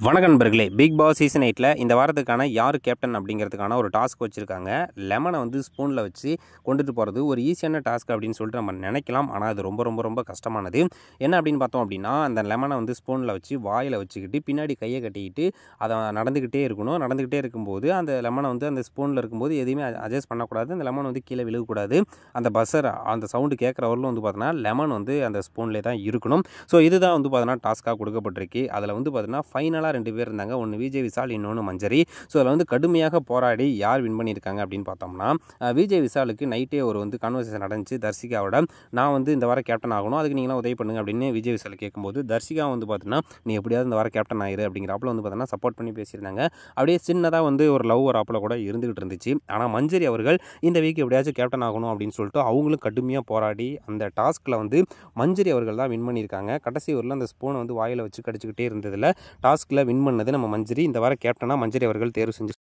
வணக்கம் நண்பர்களே, big Boss season 8ல இந்த வாரத்துக்கான யார் கேப்டன் அப்படிங்கிறதுக்கான ஒரு டாஸ்க் வச்சுருக்காங்க. லெமனை வந்து ஸ்பூனில் வச்சு கொண்டுட்டு போகிறது ஒரு ஈஸியான டாஸ்க் அப்படின்னு சொல்லிட்டு நம்ம நினைக்கலாம். ஆனால் அது ரொம்ப ரொம்ப ரொம்ப கஷ்டமானது. என்ன அப்படின்னு பார்த்தோம் அப்படின்னா, அந்த லெமனை வந்து ஸ்பூனில் வச்சு வாயில் வச்சுக்கிட்டு பின்னாடி கையை கட்டிக்கிட்டு அதை நடந்துக்கிட்டே இருக்கணும். நடந்துக்கிட்டே இருக்கும்போது அந்த லெமனை வந்து அந்த ஸ்பூனில் இருக்கும்போது எதையுமே அட்ஜஸ்ட் பண்ணக்கூடாது. அந்த லெமன் வந்து கீழே விழுகக்கூடாது. அந்த பஸ்ஸர் அந்த சவுண்டு கேட்குறவர்களும் வந்து பார்த்தோன்னா லெமன் வந்து அந்த ஸ்பூன்லேயே தான் இருக்கணும். ஸோ இதுதான் வந்து பார்த்தோன்னா டாஸ்க்காக கொடுக்கப்பட்டிருக்கு. அதில் வந்து பார்த்தோன்னா ஃபைனலாக 2 பேர் இருந்தாங்க. ஒன்று விஜய் விஷால், இன்னொன்று மஞ்சரி. ஸோ அதில் வந்து கடுமையாக போராடி யார் வின் பண்ணியிருக்காங்க அப்படின்னு பார்த்தோம்னா, விஜய் விஷாலுக்கு நைட்டே ஒரு வந்து கான்வர்சேஷன் நடந்துச்சு தர்சிகாவோட. நான் வந்து இந்த வாரம் கேப்டன் ஆகணும், அதுக்கு நீங்களாம் உதவி பண்ணுங்க அப்படின்னு விஜய் விஷால் கேட்கும்போது, தர்சிகா வந்து பார்த்தீங்கன்னா நீ எப்படியாவது இந்த வாரம் கேப்டன் ஆயிரு அப்படிங்கிறப்பல வந்து பார்த்தீங்கன்னா சப்போர்ட் பண்ணி பேசியிருந்தாங்க. அப்படியே சின்னதாக வந்து ஒரு லவ் ஒரு ஆப்பில் கூட இருந்துகிட்டு இருந்துச்சு. ஆனால் மஞ்சரி அவர்கள் இந்த வீக் எப்படியாச்சும் கேப்டன் ஆகணும் அப்படின்னு சொல்லிட்டு அவங்களும் கடுமையாக போராடி அந்த டாஸ்கில் வந்து மஞ்சரி அவர்கள் தான் வின் பண்ணியிருக்காங்க. கடைசி ஊரில் அந்த ஸ்பூனை வந்து வாயில் வச்சு கடிச்சிக்கிட்டே இருந்ததில் டாஸ்கில் வின் பண்ணது நம்ம மஞ்சரி. இந்த வாரம் கேப்டனாக மஞ்சரி அவர்கள் தேர்வு செஞ்சு